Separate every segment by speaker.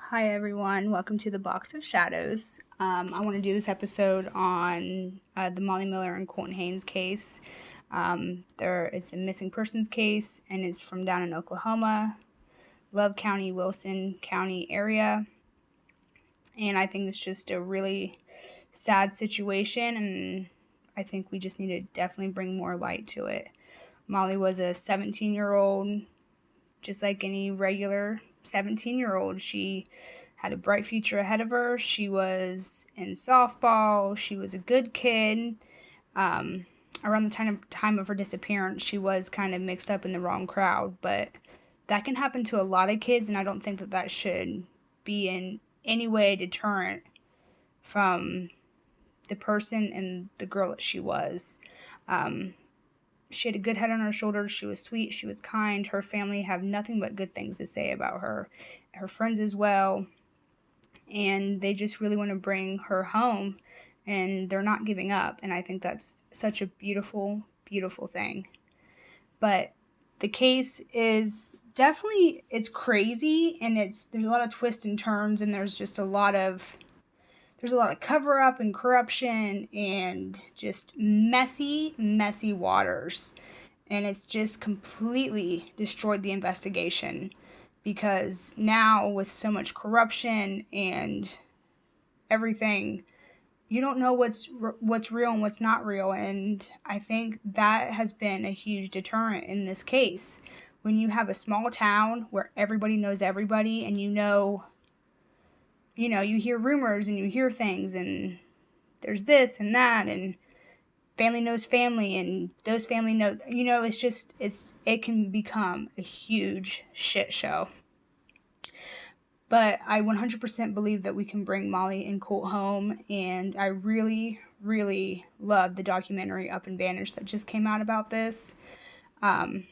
Speaker 1: Hi everyone, welcome to the Box of Shadows. I want to do this episode on the Molly Miller and Colt Haynes case. It's a missing persons case, and it's from down in Oklahoma, Love County, Wilson County area. And I think it's just a really sad situation, and I think we just need to definitely bring more light to it. Molly was a 17-year-old, just like any regular 17-year-old. She had a bright future ahead of her. She was in softball. She was a good kid. Around the time of her disappearance, she was kind of mixed up in the wrong crowd, but that can happen to a lot of kids, and I don't think that should be in any way deterrent from the person and the girl that she was. She had a good head on her shoulders. She was sweet. She was kind. Her family have nothing but good things to say about her. Her friends as well. And they just really want to bring her home. And they're not giving up. And I think that's such a beautiful, beautiful thing. But the case is definitely, it's crazy. And there's a lot of twists and turns. And there's a lot of cover up and corruption and just messy, messy waters. And it's just completely destroyed the investigation, because now with so much corruption and everything, you don't know what's real and what's not real. And I think that has been a huge deterrent in this case. When you have a small town where everybody knows everybody, and you hear rumors and you hear things, and there's this and that, and family knows family, and those family know, it can become a huge shit show. But I 100% believe that we can bring Molly and Colt home, and I really, really love the documentary Up and Vanished that just came out about this. I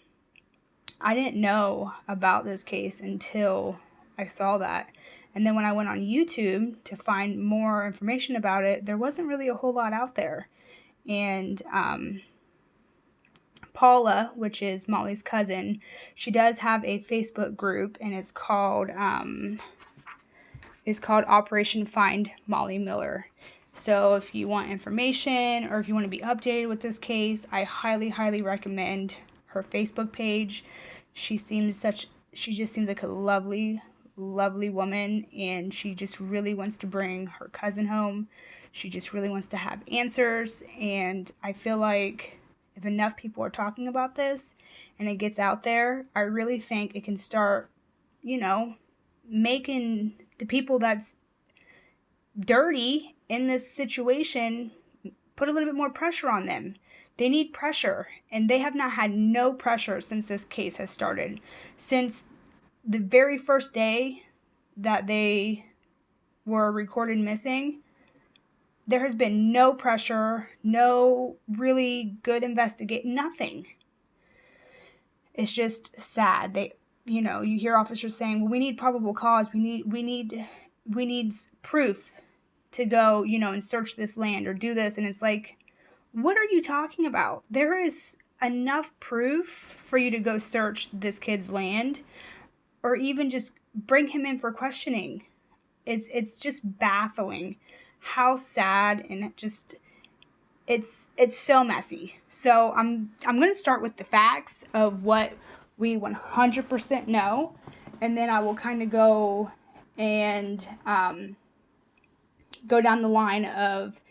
Speaker 1: didn't know about this case until I saw that. And then when I went on YouTube to find more information about it, there wasn't really a whole lot out there. And Paula, which is Molly's cousin, she does have a Facebook group, and it's called Operation Find Molly Miller. So if you want information, or if you want to be updated with this case, I highly, highly recommend her Facebook page. She just seems like a lovely, lovely woman, and she just really wants to bring her cousin home. She just really wants to have answers, and I feel like if enough people are talking about this and it gets out there, I really think it can start, making the people that's dirty in this situation, put a little bit more pressure on them. They need pressure, and they have not had no pressure since this case has started. Since the very first day that they were recorded missing, there has been no pressure, no really good nothing. It's just sad. You hear officers saying, well, we need probable cause. We need proof to go, and search this land or do this. And it's like, what are you talking about? There is enough proof for you to go search this kid's land, or even just bring him in for questioning. It's just baffling how sad, and it's so messy. So I'm going to start with the facts of what we 100% know, and then I will kind of go and go down the line of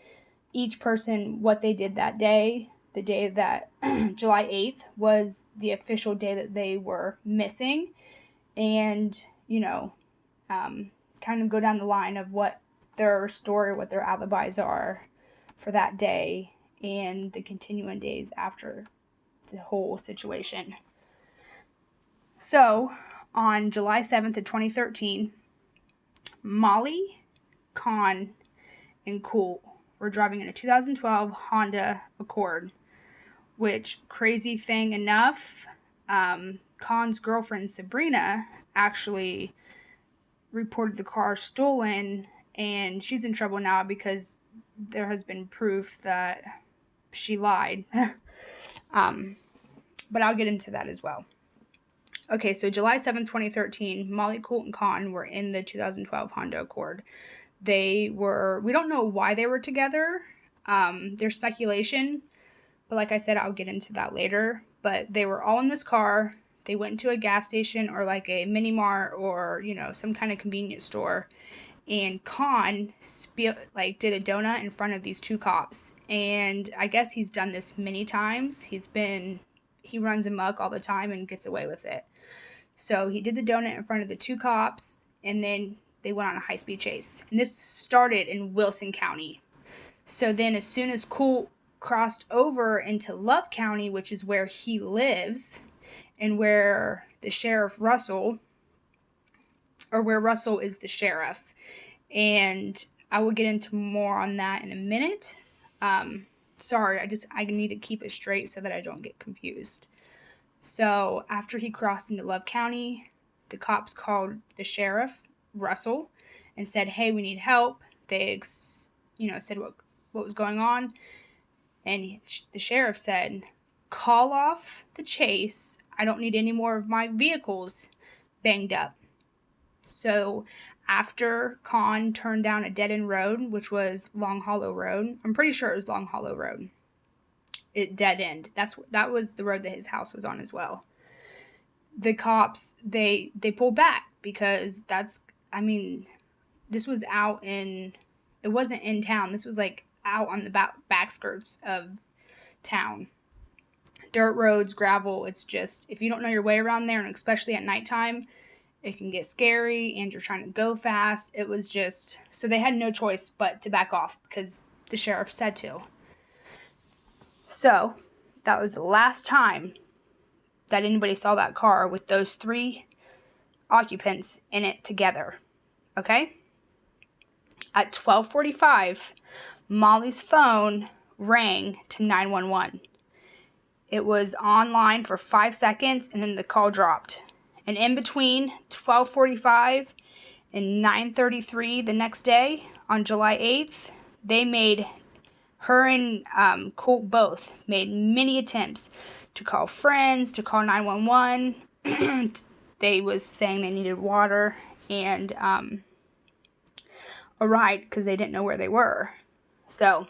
Speaker 1: each person, what they did that day. The day that July 8th was the official day that they were missing, and kind of go down the line of what their story, what their alibis are for that day and the continuing days after the whole situation. So, on July 7th of 2013, Molly, Con, and Colt were driving in a 2012 Honda Accord, which, crazy thing enough, Con's girlfriend Sabrina actually reported the car stolen, and she's in trouble now because there has been proof that she lied. But I'll get into that as well. Okay, so July 7th, 2013, Molly, Colt, and Con were in the 2012 Honda Accord. We don't know why they were together. There's speculation, but like I said, I'll get into that later. But they were all in this car. They went to a gas station or like a mini mart or, some kind of convenience store. And Con did a donut in front of these two cops. And I guess he's done this many times. He runs amok all the time and gets away with it. So he did the donut in front of the two cops, and then they went on a high-speed chase. And this started in Wilson County. So then as soon as Colt crossed over into Love County, which is where he lives, and where the sheriff Russell, or where Russell is the sheriff, and I will get into more on that in a minute. Sorry, I need to keep it straight so that I don't get confused. So after he crossed into Love County, the cops called the sheriff, Russell, and said, hey, we need help. They, said what was going on. And the sheriff said, call off the chase. I don't need any more of my vehicles banged up. So after Con turned down a dead-end road, which was Long Hollow Road, I'm pretty sure it was Long Hollow Road, it dead end. That was the road that his house was on as well. The cops, they pulled back because this was it wasn't in town. This was like out on the back skirts of town. Dirt roads, gravel. It's just, if you don't know your way around there, and especially at nighttime, it can get scary and you're trying to go fast. It was just, so they had no choice but to back off because the sheriff said to. So that was the last time that anybody saw that car with those three occupants in it together. Okay? At 12:45, Molly's phone rang to 911. It was online for 5 seconds and then the call dropped. And in between 12:45 and 9:33 the next day, on July 8th, her and Colt both made many attempts to call friends, to call 911. They was saying they needed water and a ride because they didn't know where they were. So,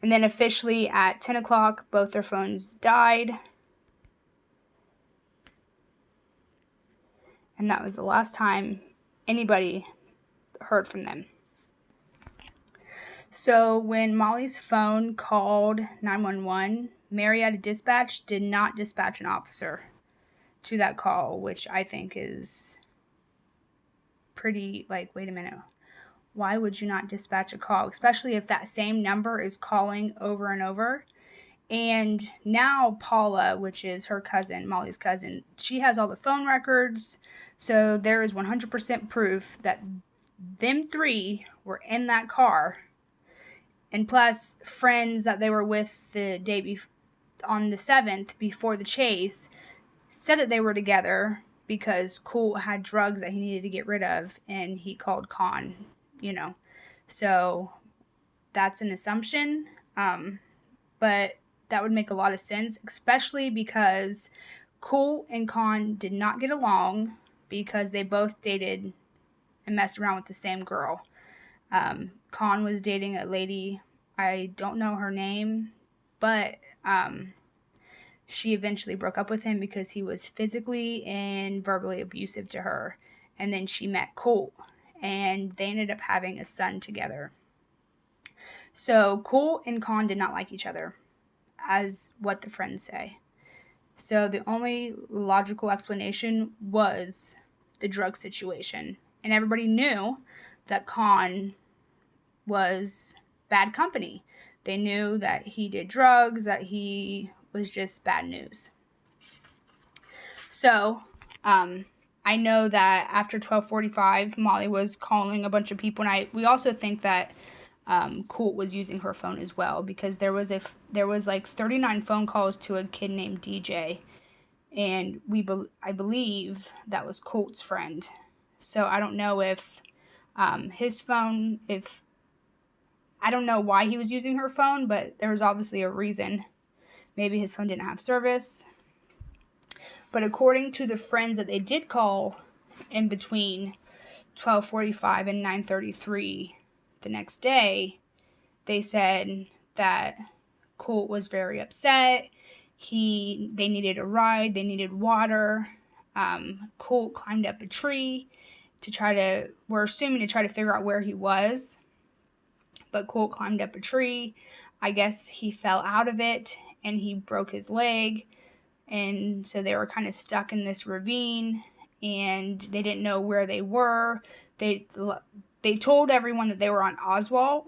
Speaker 1: and then officially at 10 o'clock, both their phones died. And that was the last time anybody heard from them. So when Molly's phone called 911, Marietta Dispatch did not dispatch an officer to that call, which I think is pretty, wait a minute. Why would you not dispatch a call? Especially if that same number is calling over and over. And now Paula, which is her cousin, Molly's cousin, she has all the phone records. So there is 100% proof that them three were in that car. And plus, friends that they were with the day on the 7th before the chase said that they were together because Colt had drugs that he needed to get rid of, and he called Con, So that's an assumption, but that would make a lot of sense, especially because Colt and Con did not get along because they both dated and messed around with the same girl. Con was dating a lady, I don't know her name, but she eventually broke up with him because he was physically and verbally abusive to her. And then she met Colt, and they ended up having a son together. So Colt and Con did not like each other, as what the friends say. So the only logical explanation was the drug situation. And everybody knew that Con was bad company. They knew that he did drugs, that he was just bad news. So, I know that after 12:45, Molly was calling a bunch of people, and we also think that Colt was using her phone as well, because there was 39 phone calls to a kid named DJ, and I believe that was Colt's friend. So I don't know if his phone, I don't know why he was using her phone, but there was obviously a reason. Maybe his phone didn't have service. But according to the friends that they did call in between 12:45 and 9:33 the next day, they said that Colt was very upset. They needed a ride. They needed water. Colt climbed up a tree we're assuming to try to figure out where he was. But Colt climbed up a tree. I guess he fell out of it and he broke his leg. And so they were kind of stuck in this ravine and they didn't know where they were. They told everyone that they were on Oswald,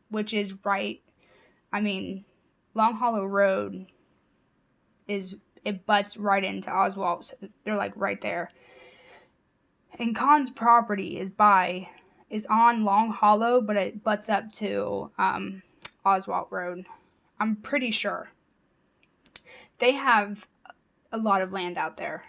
Speaker 1: which is right. I mean, Long Hollow Road it butts right into Oswald. So they're like right there. And Con's property is on Long Hollow, but it butts up to Oswald Road. I'm pretty sure. They have a lot of land out there.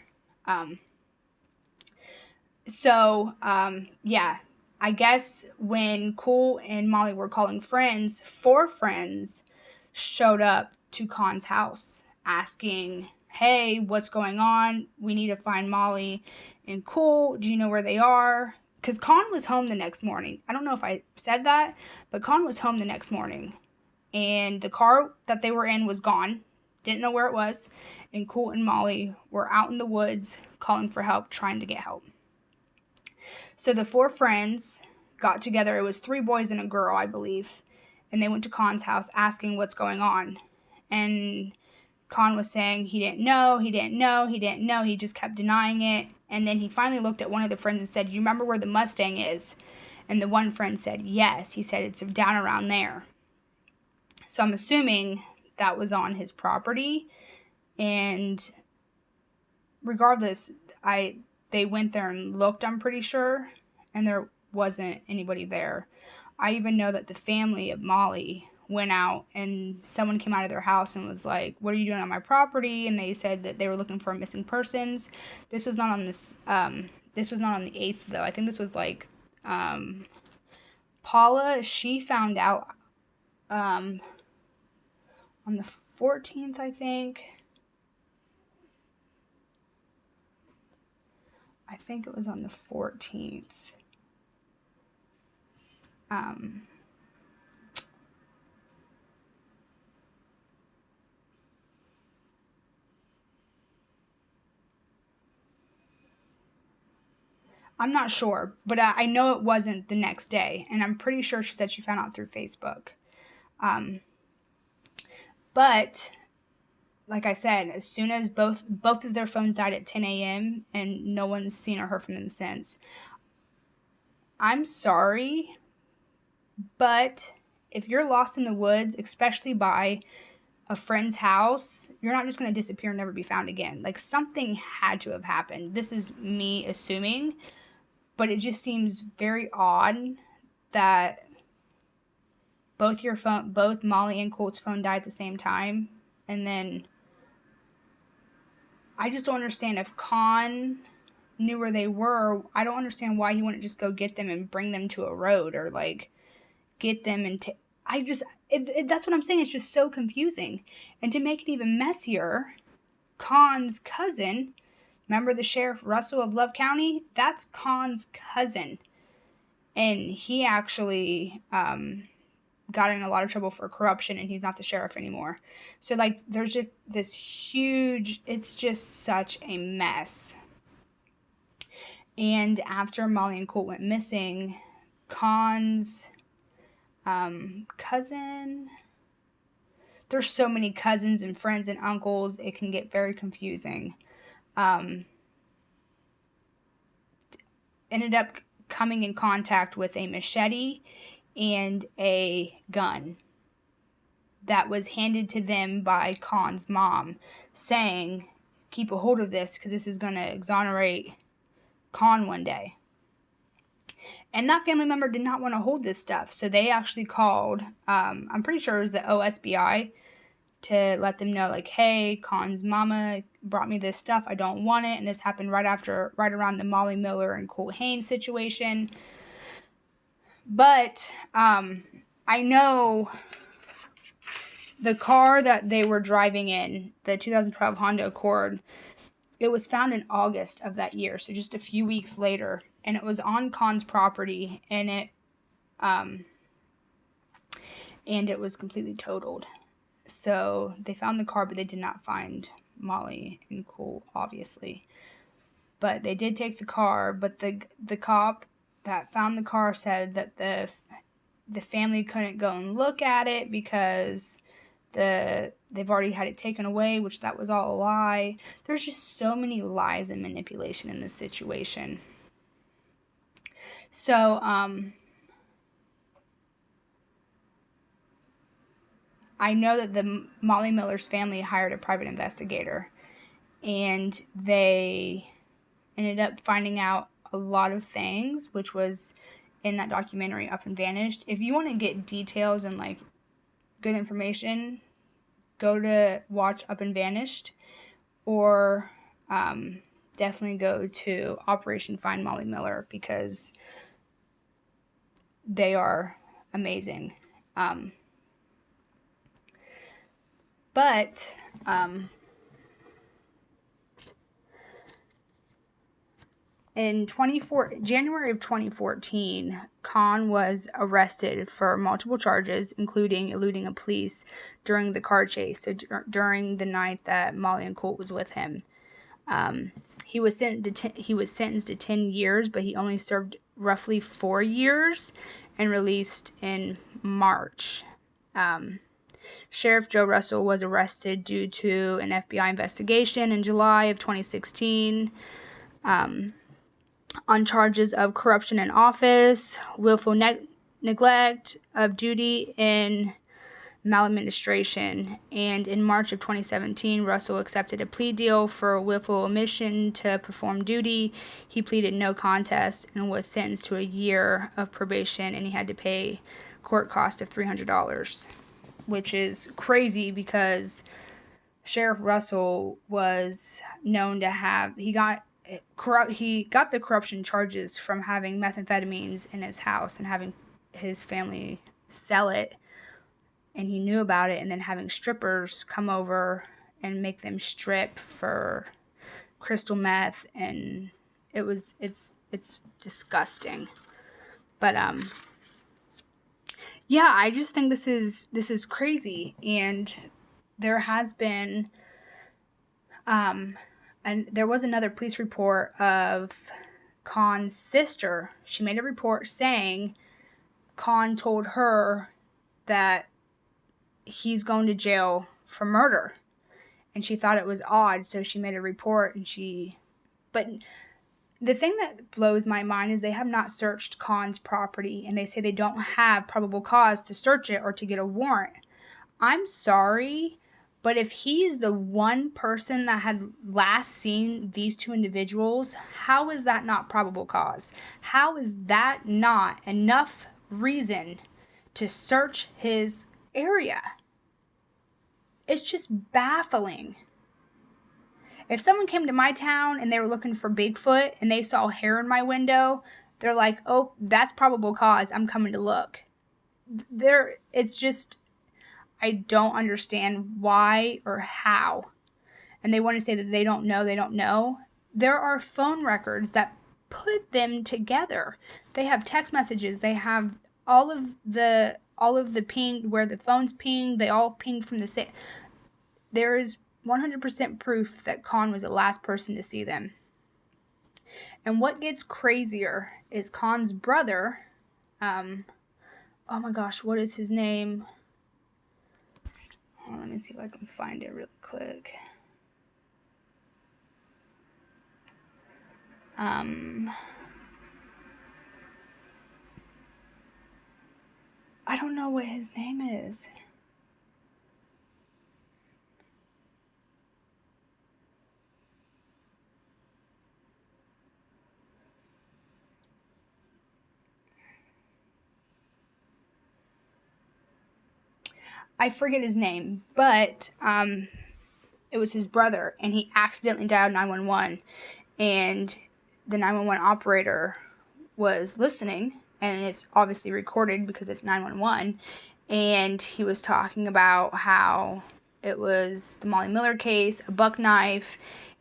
Speaker 1: Yeah, I guess when Colt and Molly were calling friends, 4 friends showed up to Con's house asking, hey, what's going on? We need to find Molly and Colt. Do you know where they are? Because Con was home the next morning. I don't know if I said that, but Con was home the next morning. And the car that they were in was gone. Didn't know where it was. And Colt and Molly were out in the woods calling for help, trying to get help. So the 4 friends got together. It was 3 boys and a girl, I believe. And they went to Con's house asking what's going on. And Con was saying he didn't know. He just kept denying it. And then he finally looked at one of the friends and said, you remember where the Mustang is? And the one friend said, yes. He said, it's down around there. So I'm assuming that was on his property. And regardless, they went there and looked, I'm pretty sure, and there wasn't anybody there. I even know that the family of Molly went out and someone came out of their house and was like, what are you doing on my property? And they said that they were looking for missing persons. This was not on the 8th though. I think this was like Paula, she found out on the 14th, I think. I think it was on the 14th. I'm not sure, but I know it wasn't the next day, and I'm pretty sure she said she found out through Facebook. But like I said, as soon as both of their phones died at 10 a.m. and no one's seen or heard from them since. I'm sorry, but if you're lost in the woods, especially by a friend's house, you're not just going to disappear and never be found again. Like, something had to have happened. This is me assuming, but it just seems very odd that both Molly and Colt's phone died at the same time. And then I just don't understand if Con knew where they were. I don't understand why he wouldn't just go get them and bring them to a road or like get them and that's what I'm saying. It's just so confusing. And to make it even messier, Con's cousin, remember the Sheriff Russell of Love County? That's Con's cousin. And he actually got in a lot of trouble for corruption, and he's not the sheriff anymore. So, like, there's just this huge, it's just such a mess. And after Molly and Colt went missing, Con's cousin, there's so many cousins and friends and uncles, it can get very confusing. Ended up coming in contact with a machete and a gun that was handed to them by Con's mom, saying, keep a hold of this because this is going to exonerate Con one day. And that family member did not want to hold this stuff, so they actually called, I'm pretty sure it was the OSBI, to let them know, like, hey, Con's mama brought me this stuff, I don't want it, and this happened right around the Molly Miller and Colt Haynes situation. But I know the car that they were driving in, the 2012 Honda Accord, it was found in August of that year, so just a few weeks later, and it was on Con's property, and it was completely totaled. So they found the car, but they did not find Molly and Colt, obviously. But they did take the car, but the cop that found the car said that the family couldn't go and look at it because they've already had it taken away, which that was all a lie. There's just so many lies and manipulation in this situation. So I know that the Molly Miller's family hired a private investigator, and they ended up finding out a lot of things, which was in that documentary Up and Vanished. If you want to get details and like good information, go to watch Up and Vanished, or definitely go to Operation Find Molly Miller, because they are amazing. But in January of 2014, Con was arrested for multiple charges, including eluding a police during the car chase, so during the night that Molly and Colt was with him. He was sentenced to 10 years, but he only served roughly 4 years and released in March. Sheriff Joe Russell was arrested due to an FBI investigation in July of 2016 on charges of corruption in office, willful neglect of duty, and maladministration. And in March of 2017, Russell accepted a plea deal for willful omission to perform duty. He pleaded no contest and was sentenced to a year of probation, and he had to pay court cost of $300, which is crazy because Sheriff Russell was known to have, he got the corruption charges from having methamphetamines in his house and having his family sell it, and he knew about it, and then having strippers come over and make them strip for crystal meth, and it's disgusting. But yeah, I just think this is crazy. And there has been and there was another police report of Con's sister. She made a report saying Con told her that he's going to jail for murder, and she thought it was odd, so she made a report. But the thing that blows my mind is they have not searched Con's property, and they say they don't have probable cause to search it or to get a warrant. I'm sorry, but if he is the one person that had last seen these two individuals, how is that not probable cause? How is that not enough reason to search his area? It's just baffling. If someone came to my town and they were looking for Bigfoot and they saw hair in my window, they're like, oh, that's probable cause, I'm coming to look. It's just, I don't understand why or how. And they want to say that they don't know. There are phone records that put them together. They have text messages. They have all of the ping, where the phones ping. They all pinged from the same. There is 100% proof that Con was the last person to see them. And what gets crazier is Con's brother. Oh my gosh, what is his name? Let me see if I can find it really quick. I don't know what his name is. I forget his name, but it was his brother, and he accidentally dialed 911, and the 911 operator was listening, and it's obviously recorded because it's 911, and he was talking about how it was the Molly Miller case, a buck knife,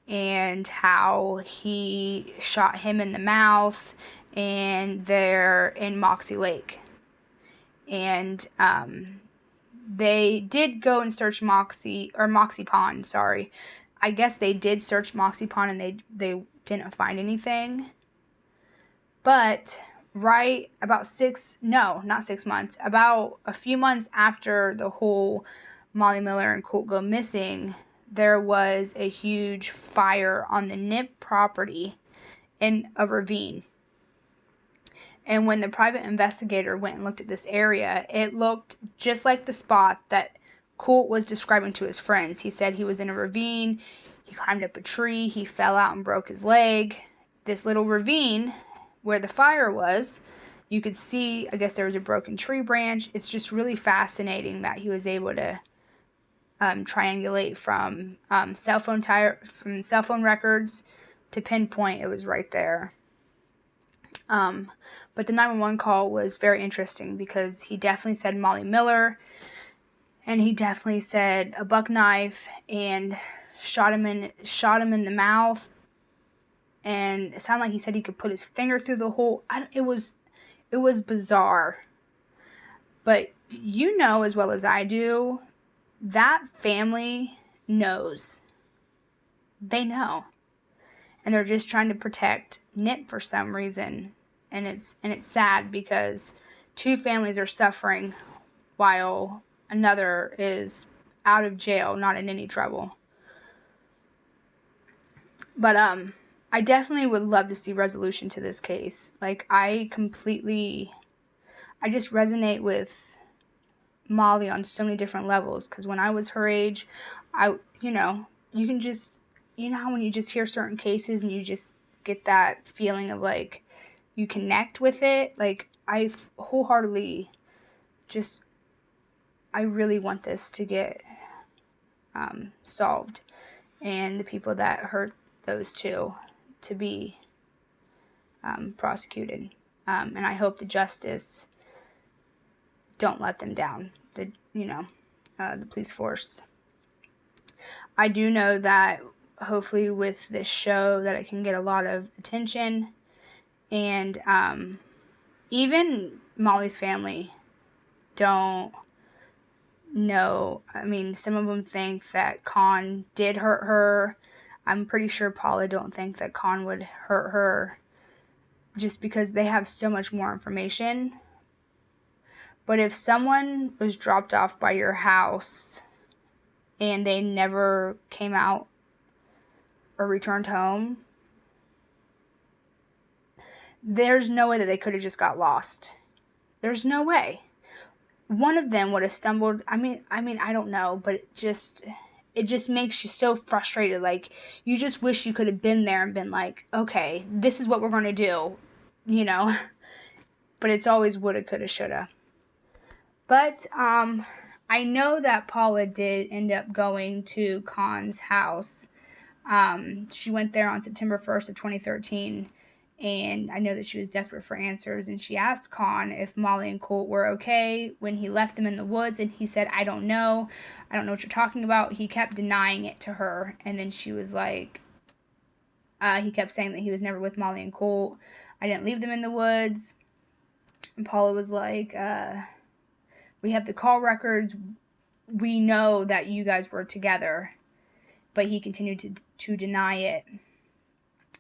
Speaker 1: and how he shot him in the mouth, and they're in Moxie Lake. And they did go and search Moxie Pond, sorry. I guess they did search Moxie Pond and they didn't find anything. But right about not 6 months, about a few months after the whole Molly Miller and Colt go missing, there was a huge fire on the Nip property in a ravine. And when the private investigator went and looked at this area, it looked just like the spot that Colt was describing to his friends. He said he was in a ravine, he climbed up a tree, he fell out and broke his leg. This little ravine where the fire was, you could see, I guess there was a broken tree branch. It's just really fascinating that he was able to triangulate from cell phone records to pinpoint it was right there. But the 911 call was very interesting because he definitely said Molly Miller, and he definitely said a buck knife, and shot him in the mouth, and it sounded like he said he could put his finger through the hole. It was bizarre. But you know as well as I do, that family knows. They know. And they're just trying to protect Nip for some reason. And it's sad because two families are suffering while another is out of jail, not in any trouble. But I definitely would love to see resolution to this case. Like, I just resonate with Molly on so many different levels, because when I was her age, you can just, how when you just hear certain cases and you just get that feeling of like you connect with it. Like, I wholeheartedly I really want this to get solved, and the people that hurt those two to be prosecuted. And I hope the justice don't let them down. The police force. I do know that hopefully with this show that it can get a lot of attention, and even Molly's family don't know. I mean, some of them think that Con did hurt her. I'm pretty sure Paula don't think that Con would hurt her, just because they have so much more information. But if someone was dropped off by your house and they never came out or returned home, there's no way that they could have just got lost. There's no way. One of them would have stumbled. I mean, I don't know, but it just makes you so frustrated. Like, you just wish you could have been there and been like, okay, this is what we're going to do, But it's always woulda, coulda, shoulda. But I know that Paula did end up going to Con's house. She went there on September 1st of 2013, and I know that she was desperate for answers, and she asked Con if Molly and Colt were okay when he left them in the woods, and he said, I don't know what you're talking about. He kept denying it to her, and then she was like, he kept saying that he was never with Molly and Colt. I didn't leave them in the woods. And Paula was like, we have the call records. We know that you guys were together. But he continued to deny it.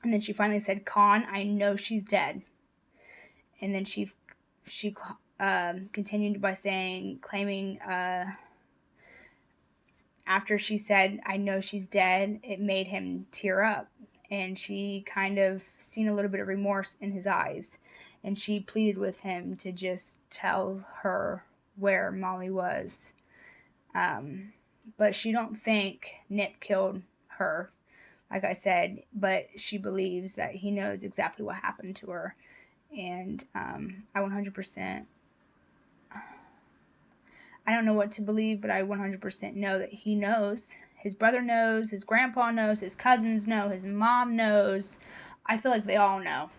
Speaker 1: And then she finally said, Con, I know she's dead. And then she continued by claiming after she said, I know she's dead, it made him tear up. And she kind of seen a little bit of remorse in his eyes. And she pleaded with him to just tell her where Molly was. But she don't think Nip killed her, like I said, but she believes that he knows exactly what happened to her. And I 100%, I don't know what to believe, but I 100% know that he knows. His brother knows, his grandpa knows, his cousins know, his mom knows. I feel like they all know.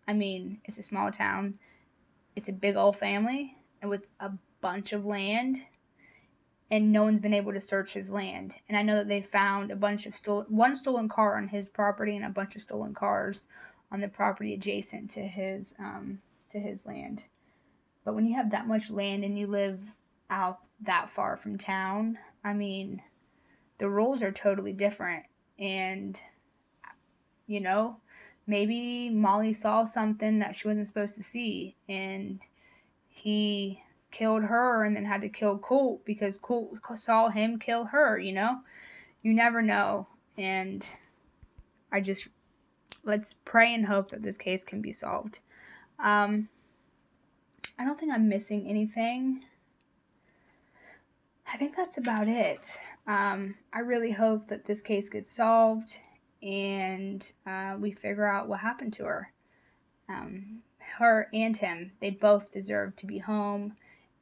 Speaker 1: I mean, it's a small town. It's a big old family, and with a bunch of land, and no one's been able to search his land. And I know that they found a bunch of one stolen car on his property and a bunch of stolen cars on the property adjacent to his land. But when you have that much land and you live out that far from town, I mean, the rules are totally different. And you know, maybe Molly saw something that she wasn't supposed to see, and he killed her and then had to kill Colt because Colt saw him kill her. You never know. And let's pray and hope that this case can be solved. I don't think I'm missing anything. I think that's about it. I really hope that this case gets solved and we figure out what happened to her. Her and him, they both deserve to be home,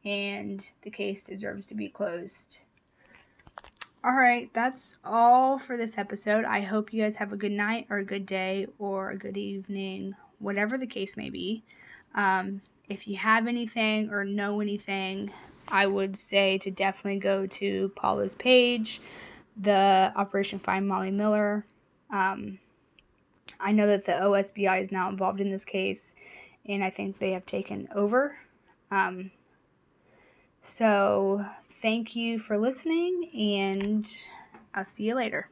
Speaker 1: and the case deserves to be closed. Alright, that's all for this episode. I hope you guys have a good night or a good day or a good evening, whatever the case may be. If you have anything or know anything, I would say to definitely go to Paula's page, the Operation Find Molly Miller. I know that the OSBI is now involved in this case, and I think they have taken over. So thank you for listening, and I'll see you later.